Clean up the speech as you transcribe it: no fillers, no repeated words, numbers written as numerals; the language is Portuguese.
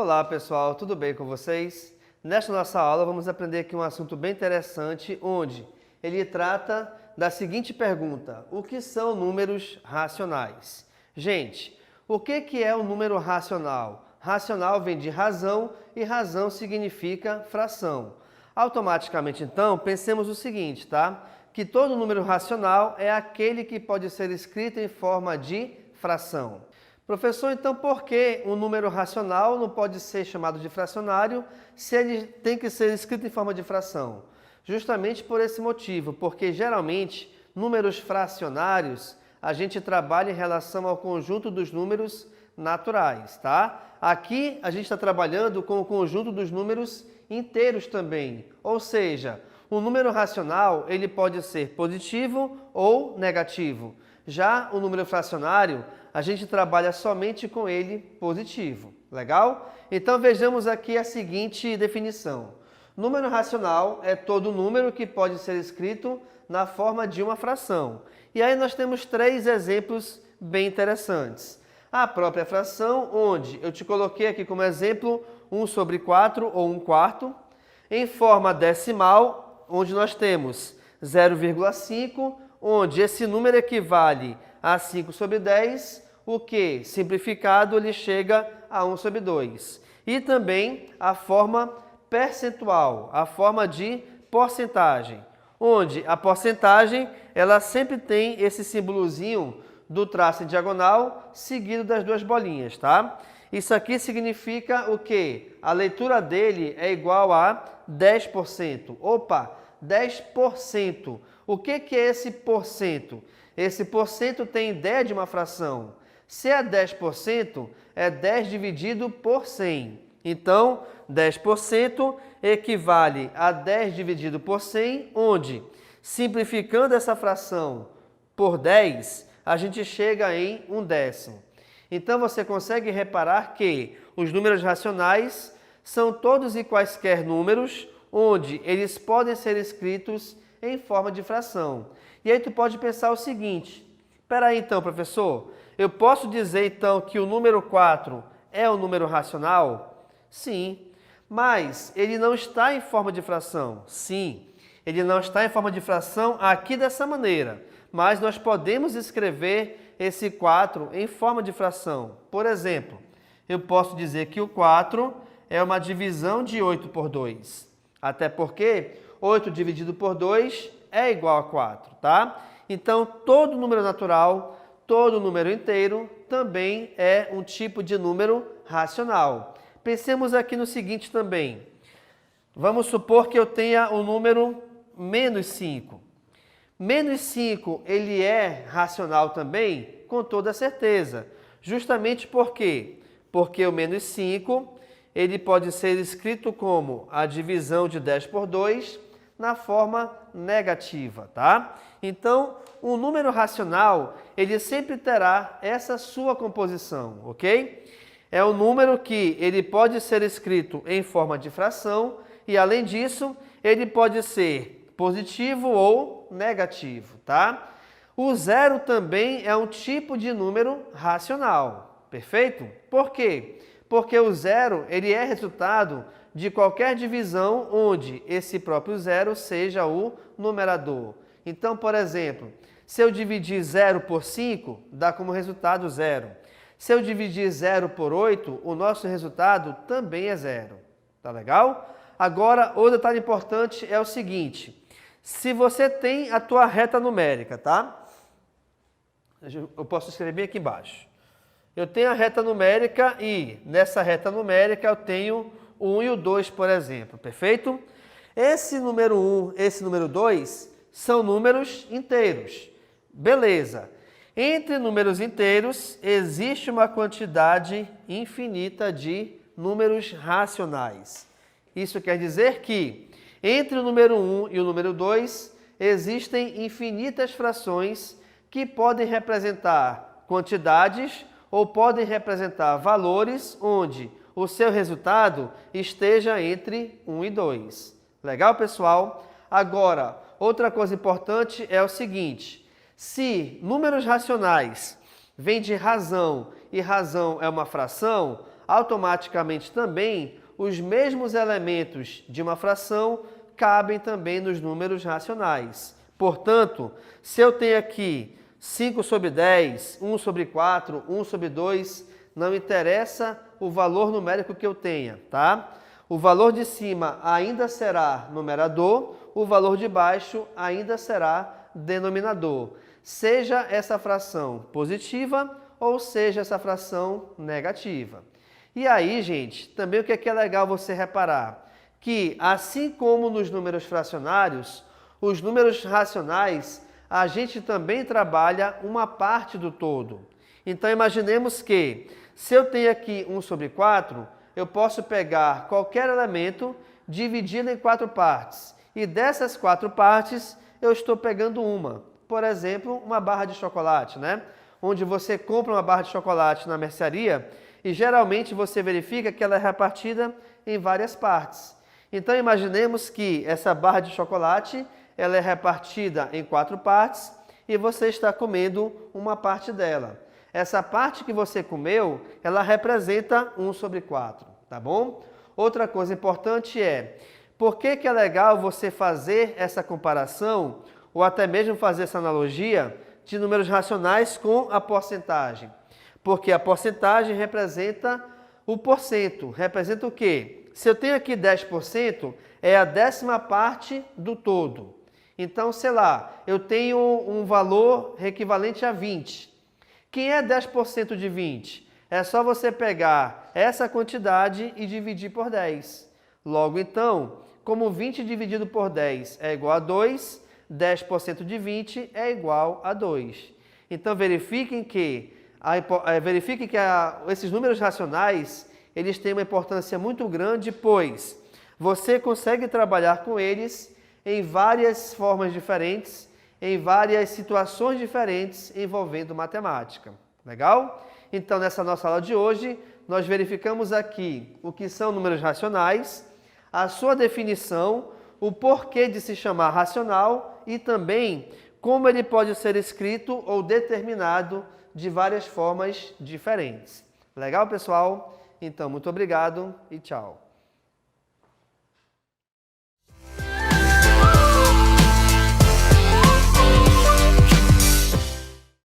Olá pessoal, tudo bem com vocês? Nesta nossa aula vamos aprender aqui um assunto bem interessante, onde ele trata da seguinte pergunta: o que são números racionais? Gente, o que é um número racional? Racional vem de razão e razão significa fração. Automaticamente então, pensemos o seguinte, tá? Que todo número racional é aquele que pode ser escrito em forma de fração. Professor, então por que um número racional não pode ser chamado de fracionário se ele tem que ser escrito em forma de fração? Justamente por esse motivo, porque geralmente números fracionários a gente trabalha em relação ao conjunto dos números naturais, tá? Aqui a gente está trabalhando com o conjunto dos números inteiros também, ou seja, o número racional ele pode ser positivo ou negativo. Já o número fracionário, a gente trabalha somente com ele positivo. Legal? Então vejamos aqui a seguinte definição. Número racional é todo número que pode ser escrito na forma de uma fração. E aí nós temos três exemplos bem interessantes. A própria fração, onde eu te coloquei aqui como exemplo 1/4 ou 1/4. Em forma decimal, onde nós temos 0,5, onde esse número equivale a 5/10, o que, simplificado, ele chega a 1/2. E também a forma percentual, a forma de porcentagem, onde a porcentagem ela sempre tem esse símbolozinho do traço em diagonal seguido das duas bolinhas, tá? Isso aqui significa o quê? A leitura dele é igual a 10%. Opa, 10%. O que é esse porcento? Esse porcento tem ideia de uma fração. Se é 10%, é 10 dividido por 100. Então, 10% equivale a 10 dividido por 100, onde, simplificando essa fração por 10, a gente chega em 1/10. Então, você consegue reparar que os números racionais são todos e quaisquer números, onde eles podem ser escritos em forma de fração. E aí tu pode pensar o seguinte: espera aí então, professor, eu posso dizer então que o número 4 é um número racional? Sim. Mas ele não está em forma de fração? Sim. Ele não está em forma de fração aqui dessa maneira, mas nós podemos escrever esse 4 em forma de fração. Por exemplo, eu posso dizer que o 4 é uma divisão de 8 por 2. Até porque 8 dividido por 2 é igual a 4, tá? Então, todo número natural, todo número inteiro, também é um tipo de número racional. Pensemos aqui no seguinte também. Vamos supor que eu tenha o número -5. -5, ele é racional também? Com toda certeza. Justamente por quê? Porque o -5, ele pode ser escrito como a divisão de 10 por 2 na forma negativa, tá? Então, o número racional, ele sempre terá essa sua composição, ok? É um número que ele pode ser escrito em forma de fração e, além disso, ele pode ser positivo ou negativo, tá? O zero também é um tipo de número racional, perfeito? Por quê? Porque o zero ele é resultado de qualquer divisão onde esse próprio zero seja o numerador. Então, por exemplo, se eu dividir 0 por 5, dá como resultado 0. Se eu dividir 0 por 8, o nosso resultado também é 0. Tá legal? Agora, outro detalhe importante é o seguinte: se você tem a tua reta numérica, tá? Eu posso escrever bem aqui embaixo. Eu tenho a reta numérica e nessa reta numérica eu tenho o 1 e o 2, por exemplo, perfeito? Esse número 1, esse número 2 são números inteiros. Beleza. Entre números inteiros existe uma quantidade infinita de números racionais. Isso quer dizer que entre o número 1 e o número 2 existem infinitas frações que podem representar quantidades ou podem representar valores onde o seu resultado esteja entre 1 e 2. Legal, pessoal? Agora, outra coisa importante é o seguinte: se números racionais vêm de razão e razão é uma fração, automaticamente também os mesmos elementos de uma fração cabem também nos números racionais. Portanto, se eu tenho aqui 5 sobre 10, 1 sobre 4, 1 sobre 2, não interessa o valor numérico que eu tenha, tá? O valor de cima ainda será numerador, o valor de baixo ainda será denominador. Seja essa fração positiva ou seja essa fração negativa. E aí, gente, também o que é legal você reparar? Que, assim como nos números fracionários, os números racionais, a gente também trabalha uma parte do todo. Então, imaginemos que, se eu tenho aqui 1 sobre 4, eu posso pegar qualquer elemento, dividi-lo em 4 partes. E dessas 4 partes, eu estou pegando uma. Por exemplo, uma barra de chocolate, né? Onde você compra uma barra de chocolate na mercearia e geralmente você verifica que ela é repartida em várias partes. Então, imaginemos que essa barra de chocolate ela é repartida em 4 partes e você está comendo uma parte dela. Essa parte que você comeu, ela representa 1 sobre 4, tá bom? Outra coisa importante é, por que é legal você fazer essa comparação ou até mesmo fazer essa analogia de números racionais com a porcentagem? Porque a porcentagem representa o porcento. Representa o quê? Se eu tenho aqui 10%, é a 10ª parte do todo. Então, sei lá, eu tenho um valor equivalente a 20. Quem é 10% de 20? É só você pegar essa quantidade e dividir por 10. Logo, então, como 20 dividido por 10 é igual a 2, 10% de 20 é igual a 2. Então, verifiquem que esses números racionais eles têm uma importância muito grande, pois você consegue trabalhar com eles em várias formas diferentes, em várias situações diferentes envolvendo matemática. Legal? Então, nessa nossa aula de hoje, nós verificamos aqui o que são números racionais, a sua definição, o porquê de se chamar racional e também como ele pode ser escrito ou determinado de várias formas diferentes. Legal, pessoal? Então, muito obrigado e tchau.